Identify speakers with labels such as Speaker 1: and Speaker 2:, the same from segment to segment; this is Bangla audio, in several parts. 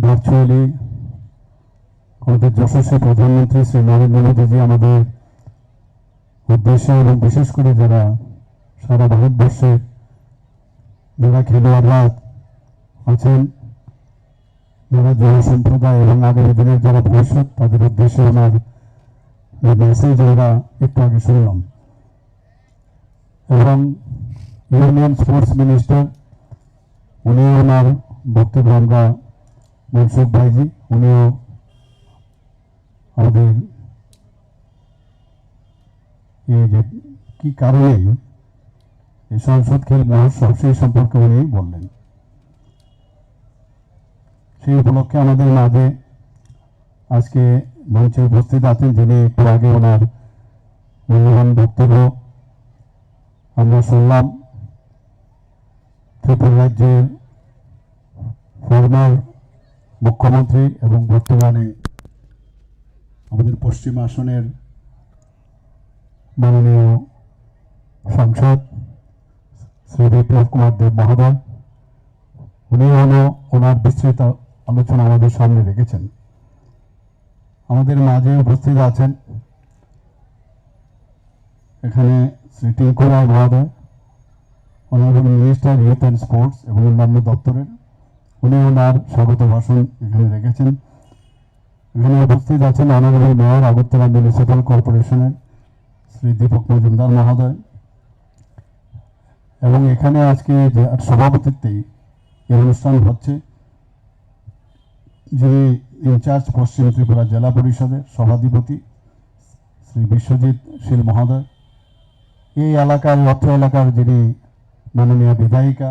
Speaker 1: ভার্চুয়ালি আমাদের যশস্বী প্রধানমন্ত্রী শ্রী নরেন্দ্র মোদীজি আমাদের উদ্দেশ্যে এবং বিশেষ করে যারা সারা ভারতবর্ষে যারা খেলোয়াড়রা আছেন, যারা যুব সম্প্রদায় এবং আগামী দিনের যারা ভবিষ্যৎ, তাদের উদ্দেশ্যে ওনার যে মেসেজ আমরা একটু আগে শুনলাম। এবং ইউনিয়ন স্পোর্টস মিনিস্টার উনিও ওনার বক্তব্য আমরা মনসুখ ভাইজি উনিও আমাদের এই যে কি কারণে এই সংসদ খেল মহোৎসব সেই সম্পর্কে উনি বললেন। সেই উপলক্ষে আমাদের মাঝে আজকে মঞ্চে উপস্থিত আছেন যিনি একটু আগে ওনার মূল্যবান বক্তব্য আমরা শুনলাম। ত্রিপুরা রাজ্যের ফর্মার মুখ্যমন্ত্রী এবং বর্তমানে আমাদের পশ্চিম আসনের মাননীয় সাংসদ শ্রী বিপ্লব কুমার দেব মহোদয়, উনি হলো ওনার বিস্তৃত আলোচনা আমাদের সামনে রেখেছেন। আমাদের মাঝে উপস্থিত আছেন এখানে শ্রী টিঙ্কু রায় মহোদয়, honourable minister youth and sports এবং অন্যান্য দপ্তরের, উনি ওনার স্বাগত ভাষণ এখানে রেখেছেন। এখানে উপস্থিত আছেন অনারেবল মেয়র আগরতলা মিউনিসিপ্যাল কর্পোরেশনের শ্রী দীপক মজুমদার মহোদয়, এবং এখানে আজকে যে সভাপতিত্বেই এই অনুষ্ঠান হচ্ছে যিনি ইনচার্জ পশ্চিম ত্রিপুরা জেলা পরিষদের সভাধিপতি শ্রী বিশ্বজিৎ শীল মহোদয়, এই এলাকার অত্র এলাকার যিনি মাননীয় বিধায়িকা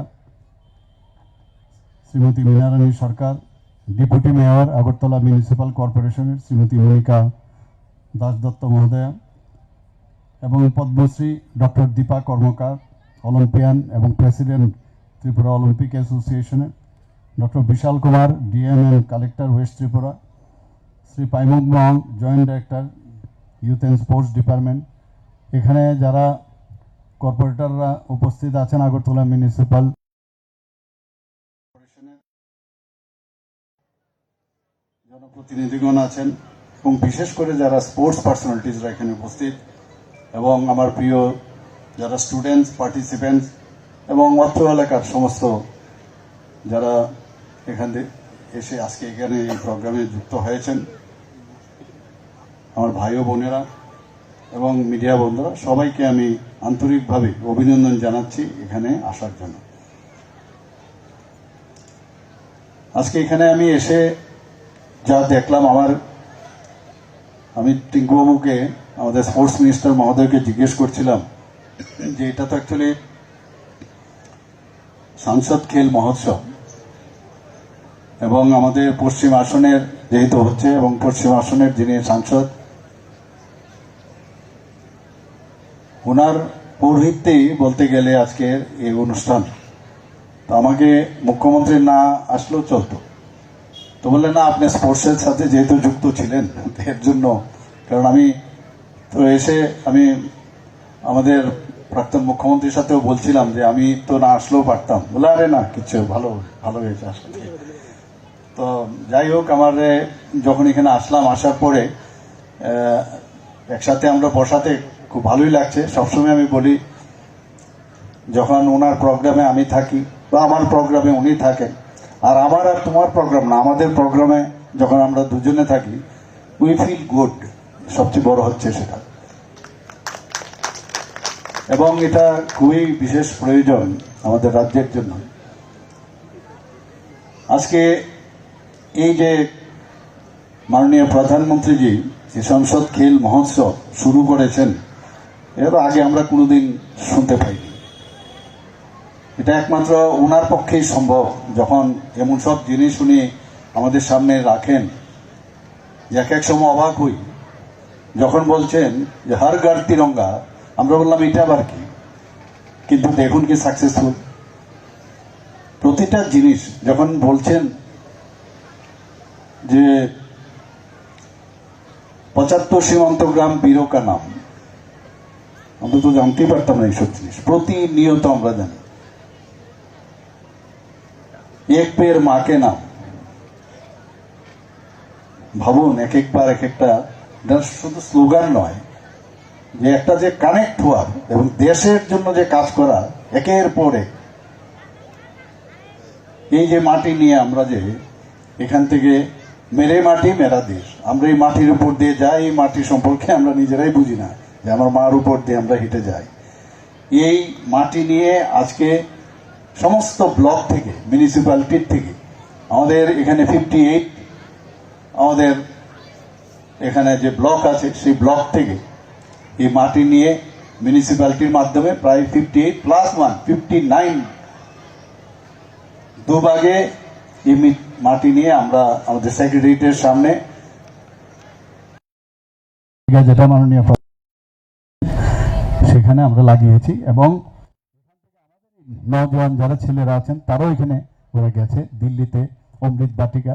Speaker 1: Shrimati Minarani Sarkar, deputy mayor Agartala municipal কর্পোরেশনের শ্রীমতী মনিকা দাস দত্ত মহোদয়া, এবং পদ্মশ্রী ডক্টর দীপা কর্মকার, অলিম্পিয়ান এবং প্রেসিডেন্ট ত্রিপুরা অলিম্পিক অ্যাসোসিয়েশনের doctor Bishal Kumar, DM and collector west Tripura, Shri Paimuk Mong, joint director youth and sports department, এখানে যারা কর্পোরেটররা উপস্থিত আছেন, আগরতলা মিউনিসিপ্যাল কর্পোরেশনের জনপ্রতিনিধিগণ আছেন, এবং বিশেষ করে যারা স্পোর্টস পার্সোনালিটিসরা এখানে উপস্থিত, এবং আমার প্রিয় যারা স্টুডেন্টস পার্টিসিপেন্টস এবং অত্র এলাকার সমস্ত যারা এখান থেকে এসে আজকে এখানে এই প্রোগ্রামে যুক্ত হয়েছেন, আমার ভাই ও বোনেরা এবং মিডিয়া বন্ধুরা, সবাইকে আমি আন্তরিকভাবে অভিনন্দন জানাচ্ছি এখানে আসার জন্য। আজকে এখানে আমি এসে যা দেখলাম, আমি টিঙ্কুবাবুকে, আমাদের স্পোর্টস মিনিস্টার মহোদয়কে জিজ্ঞেস করছিলাম যে এটা তো অ্যাকচুয়ালি সংসদ খেল মহোৎসব, এবং আমাদের পশ্চিম আসনের যেহেতু হচ্ছে, এবং পশ্চিম আসনের যিনি সাংসদ ওনার পৌরোহিত্যেই বলতে গেলে আজকের এই অনুষ্ঠান। তো আমাকে মুখ্যমন্ত্রী না আসলেও চলতো, তো বললেন না আপনি স্পোর্টসের সাথে যেহেতু যুক্ত ছিলেন এর জন্য, কারণ আমি তো এসে আমি আমাদের প্রাক্তন মুখ্যমন্ত্রীর সাথেও বলছিলাম যে আমি তো না আসলেও পারতাম, বলে আরে না কিচ্ছু, ভালো হয়েছে আসলে। তো যাই হোক, আমার যখন এখানে আসলাম, আসার পরে একসাথে আমরা বসাতে খুব ভালোই লাগছে। সবসময় আমি বলি যখন ওনার প্রোগ্রামে আমি থাকি বা আমার প্রোগ্রামে উনি থাকেন, আর আমার আর তোমার প্রোগ্রাম না, আমাদের প্রোগ্রামে যখন আমরা দুজনে থাকি, উই ফিল গুড, সবচেয়ে বড় হচ্ছে সেটা, এবং এটা খুবই বিশেষ প্রয়োজন আমাদের রাজ্যের জন্য। আজকে এই যে মাননীয় প্রধানমন্ত্রীজি যে সংসদ খেল মহোৎসব শুরু করেছেন, এর আগে আমরা কোনোদিন শুনতে পাইনি। এটা একমাত্র ওনার পক্ষেই সম্ভব, যখন এমন সব জিনিস উনি আমাদের সামনে রাখেন যে এক সময় অবাক হই। যখন বলছেন যে হর ঘর তিরঙ্গা, আমরা বললাম এটা আবার কি, কিন্তু দেখুন কি সাকসেসফুল প্রতিটা জিনিস। যখন বলছেন যে ৭৫ সীমান্ত গ্রাম বীরো কা নাম, আমরা তো জানতেই পারতাম না এইসব জিনিস, প্রতিনিয়ত আমরা জানি। এক পের মাকে নাম,
Speaker 2: ভাবুন এক একবার এক একটা, শুধু স্লোগান নয়, যে একটা যে কানেক্ট হওয়ার এবং দেশের জন্য যে কাজ করা একের পর এক। এই যে মাটি নিয়ে আমরা যে এখান থেকে মেরে মাটি মেরা দেশ, আমরা এই মাটির উপর দিয়ে যাই, এই মাটি সম্পর্কে আমরা নিজেরাই বুঝি না যে আমার মার উপর দিয়ে আমরা হেঁটে যাই। এই মাটি নিয়ে আজকে সমস্ত ব্লক থেকে, মিউনিসিপ্যালিটির থেকে, আমাদের এখানে 58 আমাদের এখানে যে ব্লক আছে সেই ব্লক থেকে এই মাটি নিয়ে মিউনিসিপ্যালিটির মাধ্যমে প্রায় 58 + 1 59 দুভাগে এই মাটি নিয়ে আমরা আমাদের সেক্রেটারিয়েটের সামনে,
Speaker 1: যেটা মাননীয় সেখানে আমরা লাগিয়েছি এবং নওজোয়ান যারা ছেলেরা আছেন তারাও এখানে ওরা গেছে, দিল্লিতে অমৃত বাটিকা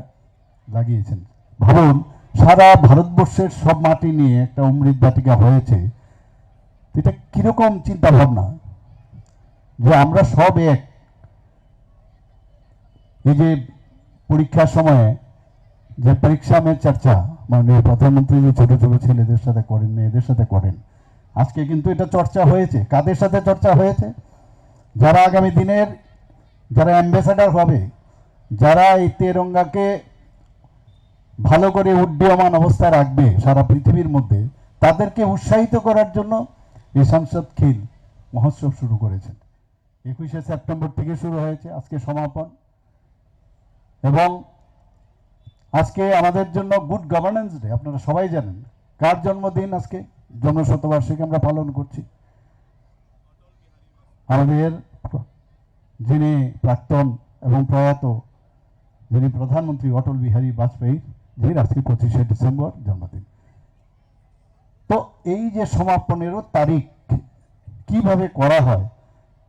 Speaker 1: লাগিয়েছেন। ভাবুন সারা ভারতবর্ষের সব মাটি নিয়ে একটা অমৃত বাটিকা হয়েছে, এটা কিরকম চিন্তা ভাবনা যে আমরা সব এক। এই যে পরীক্ষার সময়ে যে পরীক্ষা মে চর্চা মাননীয় প্রধানমন্ত্রী যে ছোট ছোট ছেলেদের সাথে করেন, মেয়েদের সাথে করেন, আজকে কিন্তু এটা চর্চা হয়েছে। কাদের সাথে চর্চা হয়েছে? যারা আগামী দিনের যারা অ্যাম্বাসেডর হবে, যারা এই তেরঙ্গাকে ভালো করে উড্ডীয়মান অবস্থায় রাখবে সারা পৃথিবীর মধ্যে, তাদেরকে উৎসাহিত করার জন্য এই সংসদ খেল মহোৎসব শুরু করেছেন। 21শে সেপ্টেম্বর থেকে শুরু হয়েছে, আজকে সমাপন। এবং আজকে আমাদের জন্য গুড গভর্নেন্স ডে, আপনারা সবাই জানেন। কার জন্মদিন আজকে? জন্মশতবার্ষিকী আমরা পালন করছি আমাদের যিনি প্রাক্তন এবং প্রয়াত যিনি প্রধানমন্ত্রী অটল বিহারী বাজপেয়ী, যিনি আজকে 25শে ডিসেম্বর জন্মদিন। তো এই যে সমাপনেরও তারিখ কিভাবে করা হয়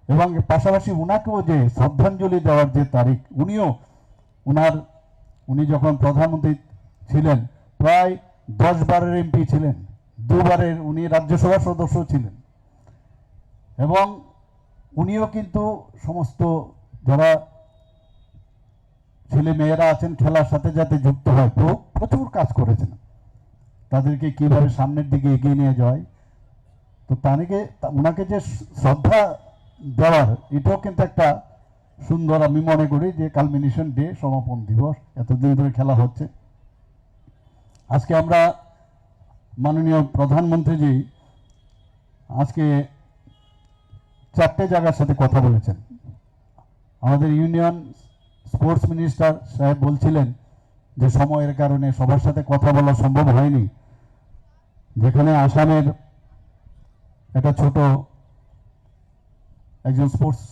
Speaker 1: এবং পাশাপাশি উনাকেও যে শ্রদ্ধাঞ্জলি দেওয়ার যে তারিখ, উনি যখন প্রধানমন্ত্রী ছিলেন প্রায় 10-12 এমপি ছিলেন, 2বারের উনি রাজ্যসভার সদস্য ছিলেন এবং উনিও কিন্তু সমস্ত যারা ছেলে মেয়েরা আছেন খেলার সাথে যাতে যুক্ত হয় প্রচুর কাজ করেছেন, তাদেরকে কিভাবে সামনের দিকে এগিয়ে নিয়ে যায়। তো ওনাকে যে শ্রদ্ধা দেওয়ার এটাও কিন্তু একটা সুন্দর, আমি মনে করি যে কালমিনেশন ডে, সমাপন দিবস। এতদিন ধরে খেলা হচ্ছে, আজকে আমরা মাননীয় প্রধানমন্ত্রীজি আজকে 4টে জায়গার সাথে কথা বলেছেন। আমাদের ইউনিয়ন স্পোর্টস মিনিস্টার সাহেব বলছিলেন যে সময়ের কারণে সবার সাথে কথা বলা সম্ভব হয়নি, যেখানে আসামের একটা ছোট একজন স্পোর্টস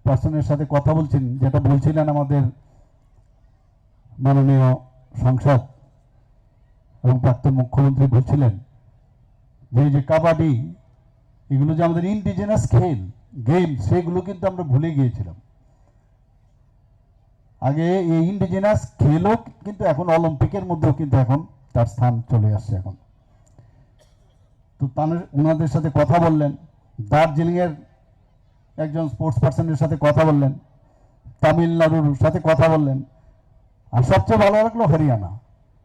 Speaker 1: পার্সনের সাথে কথা বলছেন, যেটা বলছিলেন আমাদের মাননীয় সংসদ এবং প্রাক্তন মুখ্যমন্ত্রী বলছিলেন যে এই যে কাবাডি, এগুলো যে আমাদের ইন্ডিজিনাস গেম, সেগুলো কিন্তু আমরা ভুলে গিয়েছিলাম। আগে এই ইন্ডিজিনাস খেলও কিন্তু এখন অলিম্পিকের মধ্যেও কিন্তু এখন তার স্থান চলে আসছে এখন। তো ওনাদের সাথে কথা বললেন, দার্জিলিংয়ের একজন স্পোর্টস পার্সনের সাথে কথা বললেন, তামিলনাড়ুর সাথে কথা বললেন, আর সবচেয়ে ভালো লাগলো হরিয়ানা।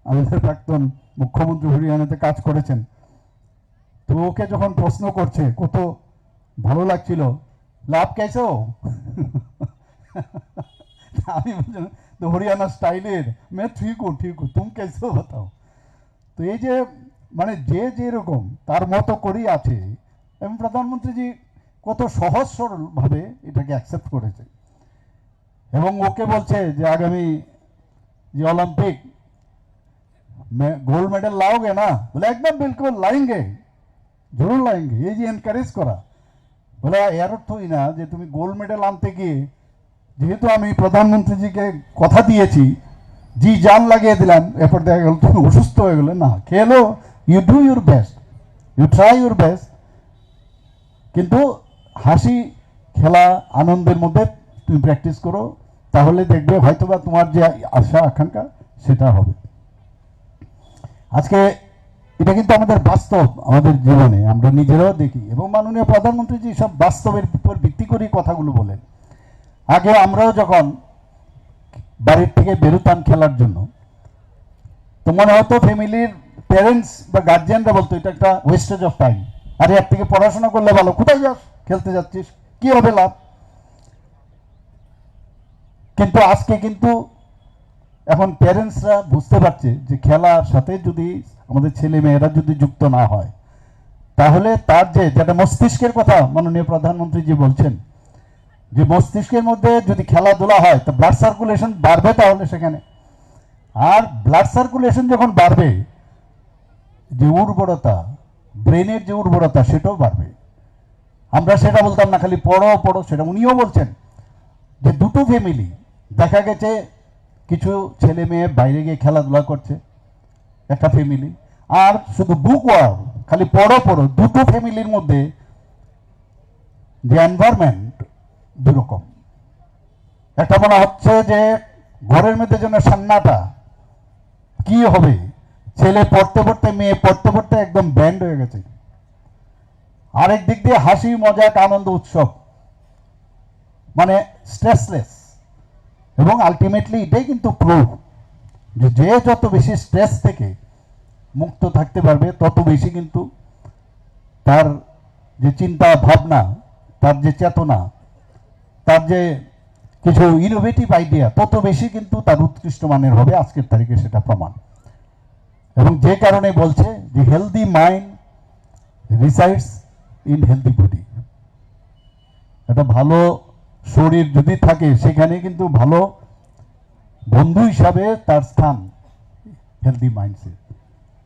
Speaker 1: আমাদের প্রাক্তন মুখ্যমন্ত্রী হরিয়ানাতে কাজ করেছেন, তো ওকে যখন প্রশ্ন করছে কত ভালো লাগছিল, লাভ কেসো আমি বলছিলাম তো হরিয়ানা স্টাইলের মে ঠিক হো তুম কেসো বাতাও। তো এই যে মানে যে যেরকম তার মতো করেই আছে এবং প্রধানমন্ত্রীজি কত সহজ সরলভাবে এটাকে অ্যাকসেপ্ট করেছে এবং ওকে বলছে যে আগামী যে অলিম্পিক गोल्ड मेडल लाओगे ना? बोले एकदम बिल्कुल लाएंगे, जरूर लाएंगे। ये जी एनकारेज करा। बोले यार অর্থই না যে তুমি গোল্ড মেডেল আনতে গিয়ে যেহেতু আমি প্রধানমন্ত্রীজিকে কথা দিয়েছি, জি জান লাগিয়ে দিলাম, এরপর দেখা গেল তুমি অসুস্থ হয়ে গেলে। না, খেলো, you do your best, you try your best, কিন্তু হাসি খেলা আনন্দের মধ্যে তুমি প্র্যাকটিস করো, তাহলে দেখবে হয়তোবা তোমার যে আশা আকাঙ্ক্ষা সেটা হবে। আজকে এটা কিন্তু আমাদের বাস্তব, আমাদের জীবনে আমরা নিজেরাও দেখি এবং মাননীয় প্রধানমন্ত্রীজি সব বাস্তবের উপর ভিত্তি করে কথাগুলো বলেন। আগে আমরাও যখন বাড়ির থেকে বেরোতাম খেলার জন্য, তো মনে হতো ফ্যামিলির প্যারেন্টস বা গার্জিয়ানরা বলতো এটা একটা ওয়েস্টেজ অফ টাইম, আরে এর থেকে পড়াশোনা করলে ভালো, কোথায় যাস, খেলতে যাচ্ছিস, কি হবে লাভ। কিন্তু আজকে কিন্তু এখন প্যারেন্টসরা বুঝতে পারছে যে খেলার সাথে যদি আমাদের ছেলে মেয়েরা যদি যুক্ত না হয়, তাহলে তার যেটা মস্তিষ্কের কথা মাননীয় প্রধানমন্ত্রী জি বলছেন, যে মস্তিষ্কের মধ্যে যদি খেলাধুলা হয় তো ব্লাড সার্কুলেশন বাড়বে, তাহলে সেখানে আর ব্লাড সার্কুলেশন যখন বাড়বে, যে উর্বরতা, ব্রেনের যে উর্বরতা সেটাও বাড়বে। আমরা সেটা বলতাম না খালি পড়ো পড়ো, সেটা উনিও বলছেন যে দুটো ফ্যামিলি দেখা গেছে কিছু ছেলে মেয়ে বাইরে গিয়ে খেলাধুলা করছে একটা ফ্যামিলি, আর শুধু বুক ওয়ার্ম খালি পড়ো পড়ো, দুটো ফ্যামিলির মধ্যে যে এনভায়রনমেন্ট দুরকম। একটা মনে হচ্ছে যে ঘরের মধ্যে যেন সান্নাটা কি হবে, ছেলে পড়তে পড়তে মেয়ে পড়তে পড়তে একদম ব্যান্ড হয়ে গেছে, আরেক দিক দিয়ে হাসি মজাক আনন্দ উৎসব, মানে স্ট্রেসলেস। এবং আলটিমেটলি এটাই কিন্তু প্রুফ যে যে যত বেশি স্ট্রেস থেকে মুক্ত থাকতে পারবে, তত বেশি কিন্তু তার যে চিন্তা ভাবনা, তার যে চেতনা, তার যে কিছু ইনোভেটিভ আইডিয়া, তত বেশি কিন্তু তার উৎকৃষ্ট মানের হবে। আজকের তারিখে সেটা প্রমাণ। এবং যে কারণে বলছে যে healthy mind resides in healthy body. একটা ভালো শরীর যদি থাকে, সেখানে কিন্তু ভালো বন্ধু হিসাবে তার স্থান হেলদি মাইন্ডসেট।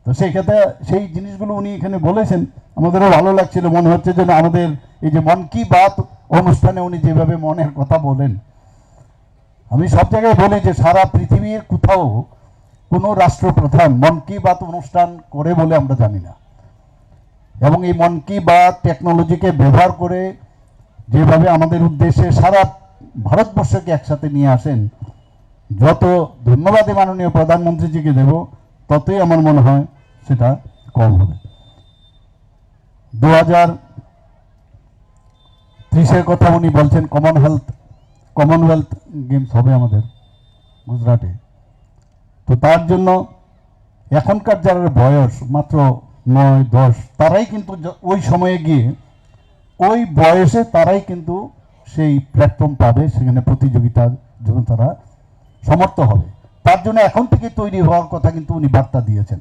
Speaker 1: তো সেই ক্ষেত্রে সেই জিনিসগুলো উনি এখানে বলেছেন, আমাদেরও ভালো লাগছিল। মনে হচ্ছে যেন আমাদের এই যে মন কি বাত অনুষ্ঠানে উনি যেভাবে মনের কথা বলেন, আমি সব জায়গায় বলি যে সারা পৃথিবীর কোথাও কোনো রাষ্ট্রপ্রধান মন কি বাত অনুষ্ঠান করে বলে আমরা জানি না। এবং এই মন কি বাত টেকনোলজিকে ব্যবহার করে যেভাবে আমাদের উদ্দেশ্যে সারা ভারতবর্ষকে একসাথে নিয়ে আসেন, যত ধন্যবাদই মাননীয় প্রধানমন্ত্রীজিকে দেব, ততই আমার মনে হয় সেটা কম হবে। 2030-এর কথা উনি বলছেন, কমনওয়েলথ গেমস হবে আমাদের গুজরাটে। তো তার জন্য এখনকার যারা বয়স মাত্র 9-10, তারাই কিন্তু ওই সময়ে গিয়ে ওই বয়সে তারাই কিন্তু সেই প্ল্যাটফর্ম পাবে, সেখানে প্রতিযোগিতার জন্য তারা সমর্থ হবে। তার জন্য এখন থেকে তৈরি হওয়ার কথা কিন্তু উনি বার্তা দিয়েছেন।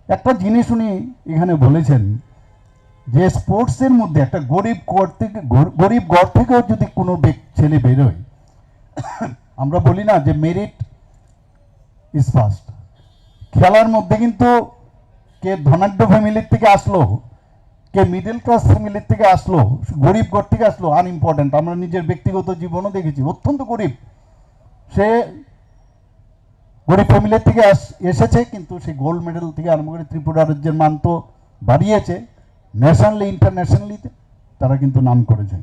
Speaker 1: একটা জিনিস উনি এখানে বলেছেন যে স্পোর্টসের মধ্যে একটা গরিব ঘর থেকেও যদি কোনো ছেলে বেরোয়, আমরা বলি না যে মেরিট ইজ ফার্স্ট। খেলার মধ্যে কিন্তু কে ধনাঢ্য ফ্যামিলির থেকে আসলো, কে মিডল ক্লাস ফ্যামিলির থেকে আসলো, গরিব ঘর থেকে আসলো, আনইম্পর্টেন্ট। আমরা নিজের ব্যক্তিগত জীবনও দেখেছি, অত্যন্ত গরিব, সে গরিব ফ্যামিলির থেকে এসেছে, কিন্তু সেই গোল্ড মেডেল থেকে আরম্ভ করে ত্রিপুরা রাজ্যের মান তো বাড়িয়েছে, ন্যাশনালি ইন্টারন্যাশনালিতে তারা কিন্তু নাম করেছে।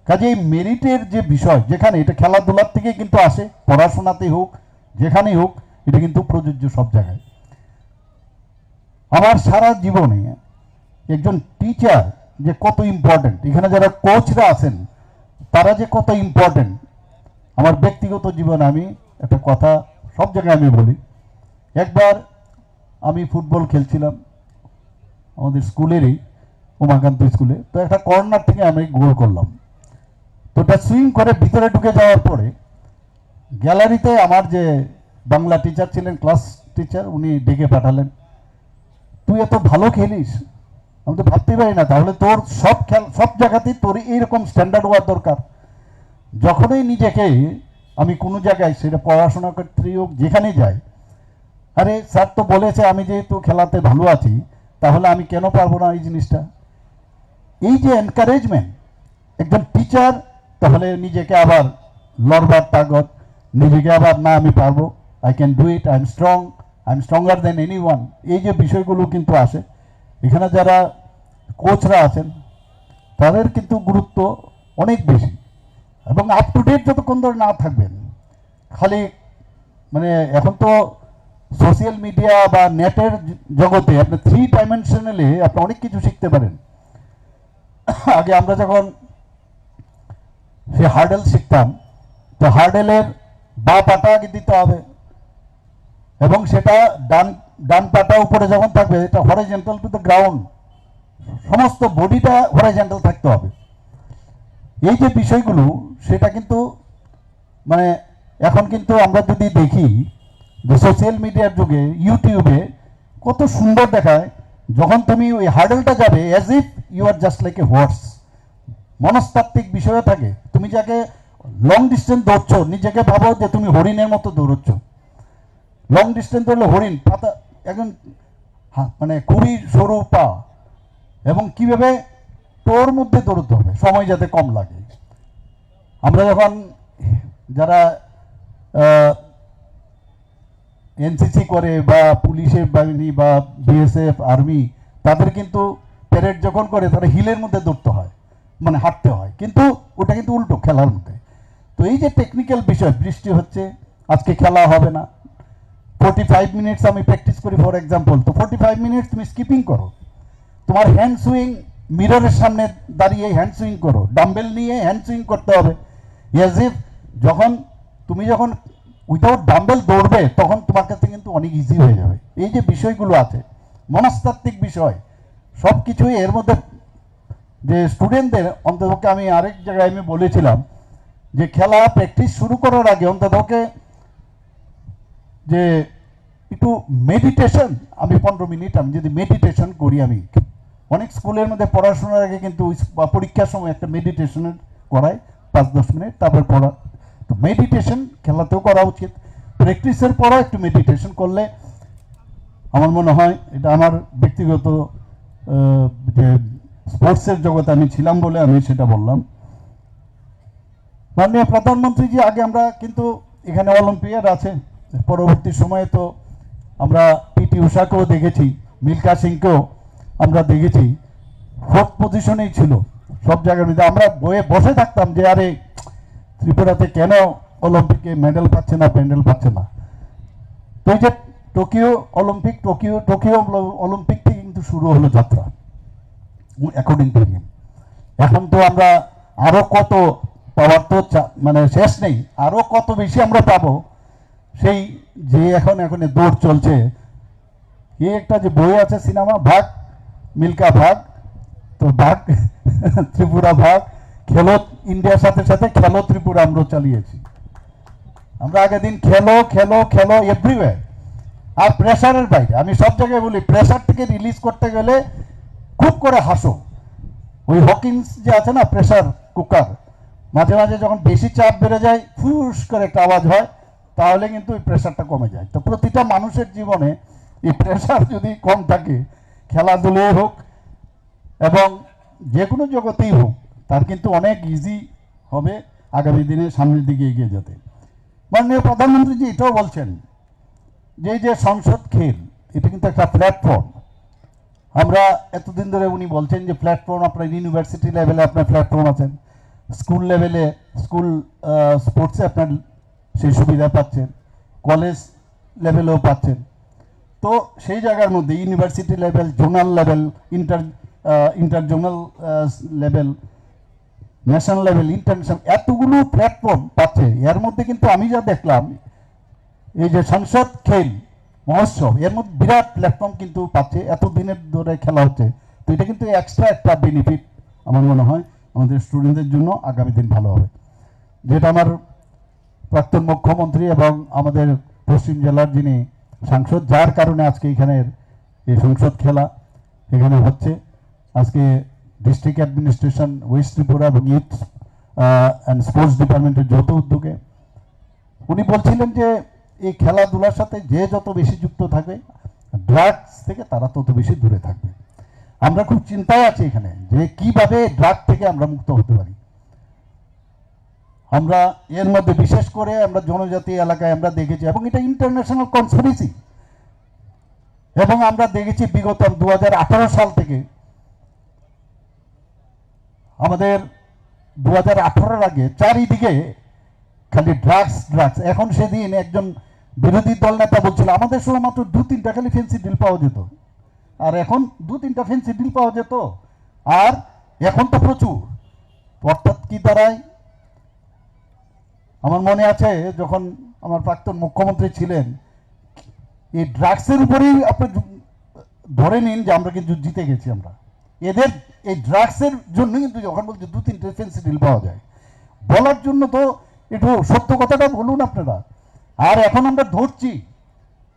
Speaker 1: কাজে এই মেরিটের যে বিষয়, যেখানে এটা খেলাধুলার থেকে কিন্তু আসে, পড়াশোনাতেই হোক যেখানেই হোক, এটা কিন্তু প্রযোজ্য সব জায়গায়। আমার সারা জীবনে একজন টিচার যে কত ইম্পর্টেন্ট, এখানে যারা কোচরা আছেন তারা যে কত ইম্পর্টেন্ট, আমার ব্যক্তিগত জীবনে আমি একটা কথা সব জায়গায় আমি বলি। একবার আমি ফুটবল খেলছিলাম আমাদের স্কুলেরই, উমাকান্ত স্কুলে। তো একটা কর্নার থেকে আমি গোল করলাম। তো ওটা সুইং করে ভিতরে ঢুকে যাওয়ার পরে গ্যালারিতে আমার যে বাংলা টিচার ছিলেন, ক্লাস টিচার, উনি ডেকে পাঠালেন, তুই এত ভালো খেলিস, আমি তো ভাবতেই পারি না, তাহলে তোর সব জায়গাতেই তোর এইরকম স্ট্যান্ডার্ড হওয়ার দরকার। যখনই নিজেকে আমি কোনো জায়গায়, সেটা পড়াশোনা ক্ষেত্রেই হোক যেখানেই যাই, আরে স্যার তো বলেছে আমি যেহেতু খেলাতে ভালো আছি, তাহলে আমি কেন পারবো না এই জিনিসটা। এই যে এনকারেজমেন্ট একজন টিচার, তাহলে নিজেকে আবার লড়বার তাগত, নিজেকে আবার না আমি পারবো, I can do it, I am stronger than anyone, এই যে বিষয়গুলো কিন্তু আসে। এখানে যারা কোচরা আছেন তাদের কিন্তু গুরুত্ব অনেক বেশি। এবং আপ টু ডেট যতক্ষণ ধরে না থাকবেন, খালি মানে এখন তো সোশ্যাল মিডিয়া বা নেটের জগতে আপনি 3 ডাইমেনশনালে আপনি অনেক কিছু শিখতে পারেন। আগে আমরা যখন সে হার্ডেল শিখতাম, তো হার্ডেলের বা পাটা আগে দিতে হবে, এবং সেটা ডান ডান পাটা উপরে যখন থাকবে এটা হরিজন্টাল টু দ্য গ্রাউন্ড, সমস্ত বডিটা হরিজন্টাল থাকতে হবে। এই যে বিষয়গুলো সেটা কিন্তু মানে এখন কিন্তু আমরা যদি দেখি যে সোশ্যাল মিডিয়ার যুগে ইউটিউবে কত সুন্দর দেখায়, যখন তুমি ওই হার্ডেলটা যাবে as if you are just like a horse, মনস্তাত্ত্বিক বিষয়ও থাকে। তুমি যাকে লং ডিস্টেন্স দৌড়ছো নিজেকে ভাবো যে তুমি হরিণের মতো দৌড়চ্ছ। লং ডিস্টেন্স দৌড়লে হরিণ পাতা একজন মানে খুবই সরু পা, এবং কিভাবে তোর মধ্যে দৌড়তে হবে সময় যাতে কম লাগে। আমরা যখন যারা এনসিসি করে বা পুলিশের বাহিনী বা বিএসএফ আর্মি, তাদের কিন্তু প্যারেড যখন করে তারা হিলের মধ্যে দৌড়তে হয়, মানে হাঁটতে হয়, কিন্তু ওটা কিন্তু উল্টো খেলার মধ্যে। তো এই যে টেকনিক্যাল বিষয়, বৃষ্টি হচ্ছে, আজকে খেলা হবে না, 45 মিনিটস আমি প্র্যাকটিস করি ফর এক্সাম্পল, তো 45 মিনিটস তুমি স্কিপিং করো, তোমার হ্যান্ড সুইং মিররের সামনে দাঁড়িয়ে হ্যান্ড সুইং করো, ডাম্বেল নিয়ে হ্যান্ড সুইং করতে হবে অ্যাজ ইফ তুমি যখন উইদাউট ডাম্বেল দৌড়বে তখন তোমার কাছে কিন্তু অনেক ইজি হয়ে যাবে। এই যে বিষয়গুলো আছে মনস্তাত্ত্বিক বিষয় সব কিছুই এর মধ্যে, যে স্টুডেন্টদের অন্ততপক্ষে আমি আরেক জায়গায় আমি বলেছিলাম যে খেলা প্র্যাকটিস শুরু করার আগে অন্ততপক্ষে যে একটু মেডিটেশন, আমি 15 মিনিট আমি যদি মেডিটেশন করি, আমি অনেক স্কুলের মধ্যে পড়াশোনার আগে কিন্তু পরীক্ষার সময় একটা মেডিটেশন করায় 5-10 মিনিট, তারপর পড়া। তো মেডিটেশন খেলাতেও করা উচিত, প্র্যাকটিসের পরও একটু মেডিটেশন করলে আমার মনে হয়, এটা আমার ব্যক্তিগত যে স্পোর্টসের জগতে আমি ছিলাম বলে আমি সেটা বললাম। মাননীয় প্রধানমন্ত্রীজি, আগে আমরা কিন্তু এখানে অলিম্পিয়াড আছে, পরবর্তী সময়ে তো আমরা পিটি উষাকেও দেখেছি, মিল্খা সিংকেও আমরা দেখেছি 4th পজিশনেই ছিল সব জায়গার মধ্যে। আমরা বসে থাকতাম যে আরে ত্রিপুরাতে কেন অলিম্পিকে মেডেল পাচ্ছে না, প্যান্ডেল পাচ্ছে না। তো এই যে টোকিও অলিম্পিক থেকে কিন্তু শুরু হলো যাত্রা অ্যাকর্ডিং টু হিম। এখন তো আমরা আরো কত পাওয়ার তো মানে শেষ নেই, আরো কত বেশি আমরা পাবো। সেই যে এখন দৌড় চলছে, একটা যে বই আছে সিনেমা ভাগ মিল্কা ভাগ, তো ভাগ ত্রিপুরা ভাগ, খেলো ইন্ডিয়ার সাথে সাথে খেলো ত্রিপুরা আমরা চালিয়েছি। আমরা আগের দিন খেলো খেলো খেলো এভরিওয়্যার। আর প্রেশারের বাইরে আমি সব জায়গায় বলি, প্রেশার থেকে রিলিজ করতে গেলে খুব করে হাসো। ওই হকিন্স যে আছে না প্রেশার কুকার, মাঝে মাঝে যখন বেশি চাপ বেড়ে যায় ফুস করে একটা আওয়াজ হয়, তাহলে কিন্তু ওই প্রেশারটা কমে যায়। তো প্রতিটা মানুষের জীবনে এই প্রেশার যদি কম থাকে, খেলাধুলোয় হোক এবং যে কোনো জগতেই হোক, তার কিন্তু অনেক ইজি হবে আগামী দিনে সামনের দিকে এগিয়ে যেতে। মাননীয় প্রধানমন্ত্রীজি এটাও বলছেন যে যে সংসদ খেল, এটা কিন্তু একটা প্ল্যাটফর্ম। আমরা এতদিন ধরে উনি বলছেন যে প্ল্যাটফর্ম, আপনার ইউনিভার্সিটি লেভেলে আপনার প্ল্যাটফর্ম আছেন, স্কুল লেভেলে স্কুল স্পোর্টসে আপনার সেই সুবিধা পাচ্ছেন, কলেজ লেভেলেও পাচ্ছেন। তো সেই জায়গার মধ্যে university level, zonal level, inter zonal level, national level, international, এতগুলো প্ল্যাটফর্ম পাচ্ছে। এর মধ্যে কিন্তু আমি যা দেখলাম এই যে সংসদ খেল মহোৎসব, এর মধ্যে বিরাট প্ল্যাটফর্ম কিন্তু পাচ্ছে, এত দিনের ধরে খেলা হচ্ছে। তো এটা কিন্তু এক্সট্রা একটা বেনিফিট আমার মনে হয় আমাদের স্টুডেন্টদের জন্য আগামী দিন ভালো হবে। যেটা আমার প্রাক্তন মুখ্যমন্ত্রী এবং আমাদের পশ্চিম জেলার যিনি সাংসদ, যার কারণে আজকে এখানের এই সংসদ খেলা এখানে হচ্ছে, আজকে ডিস্ট্রিক্ট অ্যাডমিনিস্ট্রেশন ওয়েস্ট ত্রিপুরা এবং ইউথ অ্যান্ড স্পোর্টস ডিপার্টমেন্টের যৌথ উদ্যোগে উনি বলছিলেন যে এই খেলাধুলার সাথে যে যত বেশি যুক্ত থাকবে, ড্রাগস থেকে তারা তত বেশি দূরে থাকবে। আমরা খুব চিন্তায় আছি এখানে যে কিভাবে ড্রাগ থেকে আমরা মুক্ত হতে পারি। আমরা এর মধ্যে বিশেষ করে আমরা জনজাতি এলাকায় আমরা দেখেছি, এবং এটা ইন্টারন্যাশনাল কনস্পিরেসি, এবং আমরা দেখেছি বিগত 2018 সাল থেকে আমাদের 2018-এর আগে চারিদিকে খালি ড্রাগস। এখন সেদিন একজন বিরোধী দল নেতা বলছিল আমাদের সময় মাত্র 2-3টা খালি ফেন্সি ডিল পাওয়া যেত, আর এখন 2-3টা ফেন্সি ডিল পাওয়া যেত, আর এখন তো প্রচুর। অর্থাৎ কি দাঁড়ায়, আমার মনে আছে যখন আমার প্রাক্তন মুখ্যমন্ত্রী ছিলেন এই ড্রাগসের উপরেই আপনি ধরে নিন যে আমরা কিন্তু জিতে গেছি। আমরা এদের এই ড্রাগসের জন্য কিন্তু যখন বলছে 2-3টে ফেন্সিডিল পাওয়া যায়, বলার জন্য তো একটু সত্য কথাটা বলুন আপনারা। আর এখন আমরা ধরছি,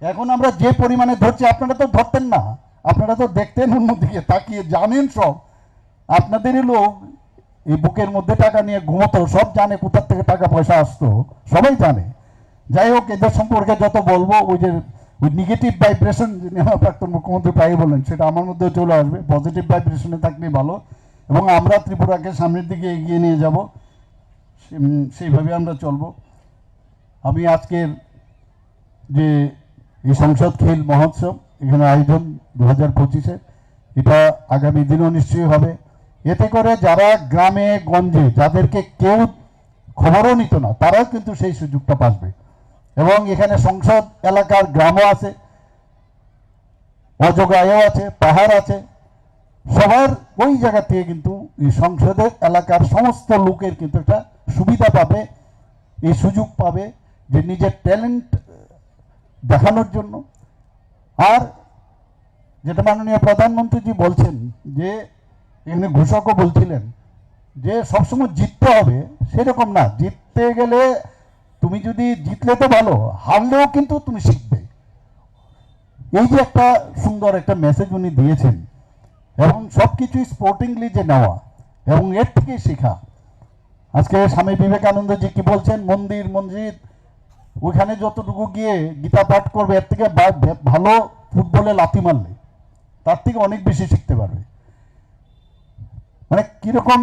Speaker 1: এখন আমরা যে পরিমাণে ধরছি আপনারা তো ধরতেন না, আপনারা তো দেখতেন অন্যদিকে তাকিয়ে, জানেন সব। আপনাদেরই লোক এই বুকের মধ্যে টাকা নিয়ে ঘুমতো, সব জানে কোথার থেকে টাকা পয়সা আসতো, সবাই জানে। যাই হোক, এদের সম্পর্কে যত বলবো ওই নেগেটিভ ভাইব্রেশন যিনি আমার প্রাক্তন মুখ্যমন্ত্রী প্রায় বলেন, সেটা আমার মধ্যেও চলে আসবে। পজিটিভ ভাইব্রেশনে থাকলেই ভালো, এবং আমরা ত্রিপুরাকে সামনের দিকে এগিয়ে নিয়ে যাব, সেইভাবে আমরা চলবো। আমি আজকের যে এই সংসদ খেল মহোৎসব এখানে আয়োজন 2025-এ, এটা আগামী দিনও নিশ্চয়ই হবে। এতে করে যারা গ্রামে গঞ্জে, যাদেরকে কেউ খবরও নিত না, তারাও কিন্তু সেই সুযোগটা পাবে। এবং এখানে সংসদ এলাকার গ্রামও আছে, অজগায়ও আছে, পাহাড় আছে, সবার ওই জায়গা থেকে কিন্তু এই সংসদের এলাকার সমস্ত লোকের কিন্তু একটা সুবিধা পাবে, এই সুযোগ পাবে যে নিজের ট্যালেন্ট দেখানোর জন্য। আর যেটা মাননীয় প্রধানমন্ত্রীজি বলছেন, যে এখানে ঘোষকও বলছিলেন যে সবসময় জিততে হবে, সেরকম না। জিততে গেলে তুমি যদি জিতলে তো ভালো, হারলেও কিন্তু তুমি শিখবে। এই যে একটা সুন্দর একটা মেসেজ উনি দিয়েছেন, এবং সব কিছুই স্পোর্টিংলি যে নেওয়া এবং এর থেকেই শেখা। আজকে স্বামী বিবেকানন্দজি কি বলছেন, মন্দির মসজিদ ওইখানে যতটুকু গিয়ে গীতা পাঠ করবে, এর থেকে ভালো ফুটবলে লাথি মারলে তার থেকে অনেক বেশি শিখতে পারবে। মানে কিরকম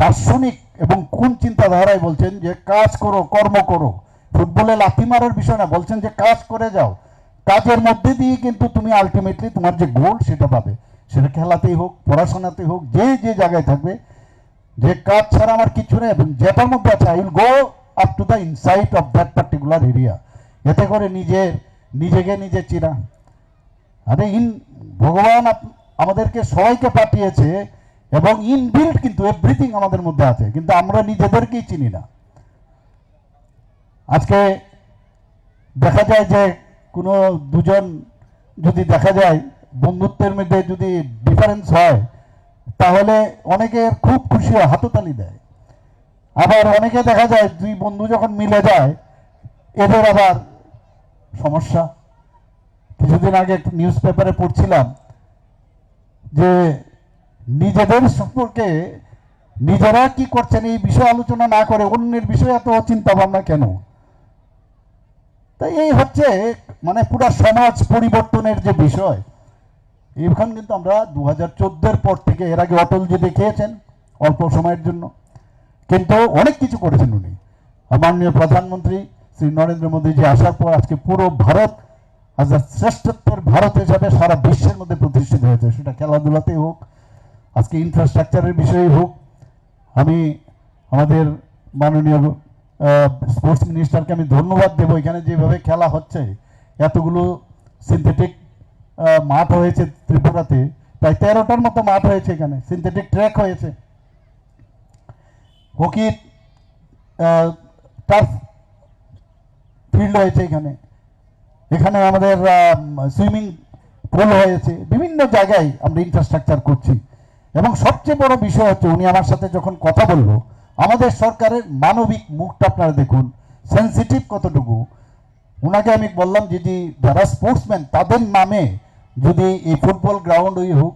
Speaker 1: দার্শনিক এবং কোন চিন্তাধারায় বলছেন যে কাজ করো, কর্ম করো। ফুটবলে লাথি মারার বিষয় না, বলছেন যে কাজ করে যাও, কাজের মধ্যে দিয়ে কিন্তু তুমি আলটিমেটলি তোমার যে গোল সেটা পাবে। সেটা খেলাতেই হোক, পড়াশোনাতেই হোক, যে যে জায়গায় থাকবে, যে কাজ ছাড়া আমার কিছু নেই, এবং যেটার মধ্যে আছে I will go up to the insight of that particular area. এতে করে নিজেকে নিজে চিনা। আরে ভগবান আমাদেরকে সবাইকে পাঠিয়েছে, এবং ইনবিল্ট কিন্তু এভরিথিং আমাদের মধ্যে আছে, কিন্তু আমরা নিজেদেরকেই চিনি না। আজকে দেখা যায় যে কোনো দুজন যদি দেখা যায় বন্ধুত্বের মধ্যে যদি ডিফারেন্স হয়, তাহলে অনেকে খুব খুশি হয়, হাততালি দেয়। আবার অনেকে দেখা যায় দুই বন্ধু যখন মিলে যায়, এদের আবার সমস্যা। কিছুদিন আগে একটু নিউজ পেপারে পড়ছিলাম যে নিজেদের সম্পর্কে নিজেরা কি করছেন এই বিষয়ে আলোচনা না করে অন্যের বিষয়ে এত চিন্তা ভাবনা কেন? তাই এই হচ্ছে মানে পুরো সমাজ পরিবর্তনের যে বিষয়। এখন কিন্তু আমরা 2014-এর পর থেকে, এর আগে অটলজি দেখিয়েছেন অল্প সময়ের জন্য, কিন্তু অনেক কিছু করেছেন উনি। মাননীয় প্রধানমন্ত্রী শ্রী নরেন্দ্র মোদীজি আসার পর আজকে পুরো ভারত আজ শ্রেষ্ঠত্বের ভারত হিসাবে সারা বিশ্বের মধ্যে প্রতিষ্ঠিত হয়েছে। সেটা খেলাধুলাতেই হোক, আজকে ইনফ্রাস্ট্রাকচারের বিষয়ে হোক। আমি আমাদের মাননীয় স্পোর্টস মিনিস্টারকে আমি ধন্যবাদ দেবো। এখানে যেভাবে খেলা হচ্ছে, এতগুলো সিনথেটিক মাঠ হয়েছে ত্রিপুরাতে, প্রায় 13টার মতো মাঠ হয়েছে, এখানে সিনথেটিক ট্র্যাক হয়েছে, হকি টার্ফ ফিল্ড হয়েছে, এখানে আমাদের সুইমিং পুল হয়েছে। বিভিন্ন জায়গায় আমরা ইনফ্রাস্ট্রাকচার করছি। এবং সবচেয়ে বড় বিষয় হচ্ছে, উনি আমার সাথে যখন কথা বললো, আমাদের সরকারের মানবিক মুখটা আপনারা দেখুন, সেন্সিটিভ কতটুকু। ওনাকে আমি বললাম যে যারা স্পোর্টসম্যান, তাদের নামে যদি এই ফুটবল গ্রাউন্ডই হোক,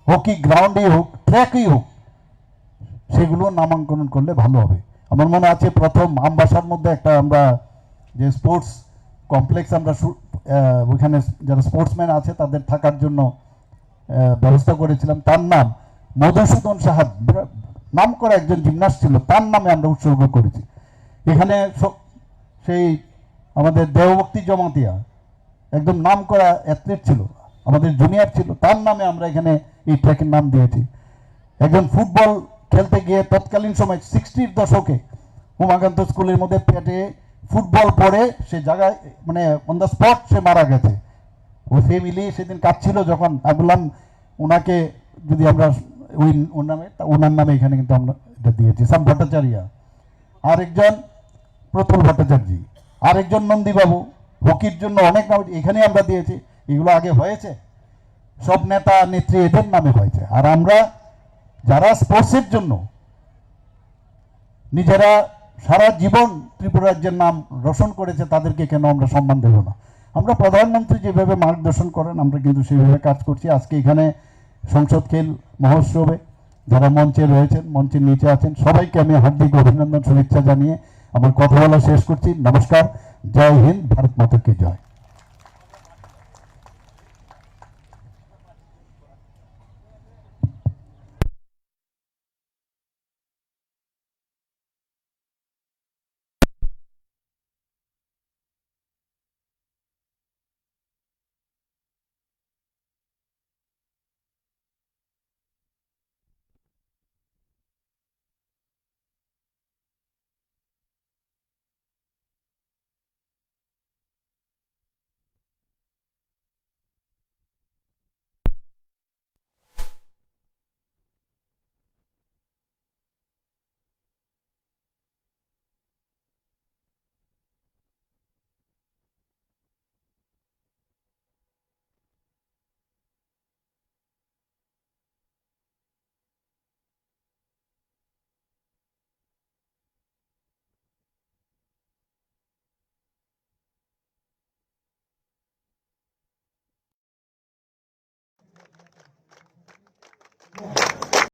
Speaker 1: হকি গ্রাউন্ডই হোক, ট্র্যাকই হোক, সেগুলো নামাঙ্কন করলে ভালো হবে। আমার মনে আছে প্রথম আমবাসার মধ্যে একটা আমরা যে স্পোর্টস কমপ্লেক্স, আমরা ওইখানে যারা স্পোর্টসম্যান আছে তাদের থাকার জন্য ব্যবস্থা করেছিলাম। তার নাম মধুসূদন সাহা, নাম করা একজন জিমনাস্ট ছিল, তার নামে আমরা উৎসর্গ করেছি। এখানে সেই আমাদের দেহভক্তি জমাতিয়া একদম নাম করা অ্যাথলিট ছিল, আমাদের জুনিয়র ছিল, তার নামে আমরা এখানে এই ট্র্যাকের নাম দিয়েছি। একজন ফুটবল খেলতে গিয়ে তৎকালীন সময় 60-র দশকে উমাকান্ত স্কুলের মধ্যে পেটে ফুটবল পড়ে সে জায়গায় মানে অন দ্য স্পট সে মারা গেছে। ওই ফ্যামিলি সেদিন কাঁদছিল যখন আমি বললাম ওনাকে যদি আমরা ওনার নামে এখানে কিন্তু আমরা এটা দিয়েছি। সাম ভট্টাচার্য, আরেকজন প্রতুল ভট্টাচার্য, আরেকজন নন্দীবাবু, হকির জন্য অনেক নাম এখানে আমরা দিয়েছি, এগুলো আগে হয়েছে? সব নেতা নেত্রী এদের নামে হয়েছে। আর আমরা যারা স্পোর্টসের জন্য নিজেরা সারা জীবন ত্রিপুরা রাজ্যের নাম রোশন করেছে, তাদেরকে কেন আমরা সম্মান দেব না? আমরা প্রধানমন্ত্রী যেভাবে মার্গদর্শন করেন আমরা কিন্তু সেইভাবে কাজ করছি। আজকে এখানে সংসদ খেল মহোৎসবে যারা মঞ্চে রয়েছেন, মঞ্চের নিচে আছেন, সবাইকে আমি হার্দিক অভিনন্দন শুভেচ্ছা জানিয়ে আমার কথা বলা শেষ করছি। নমস্কার, জয় হিন্দ, ভারত মাতা কি জয়।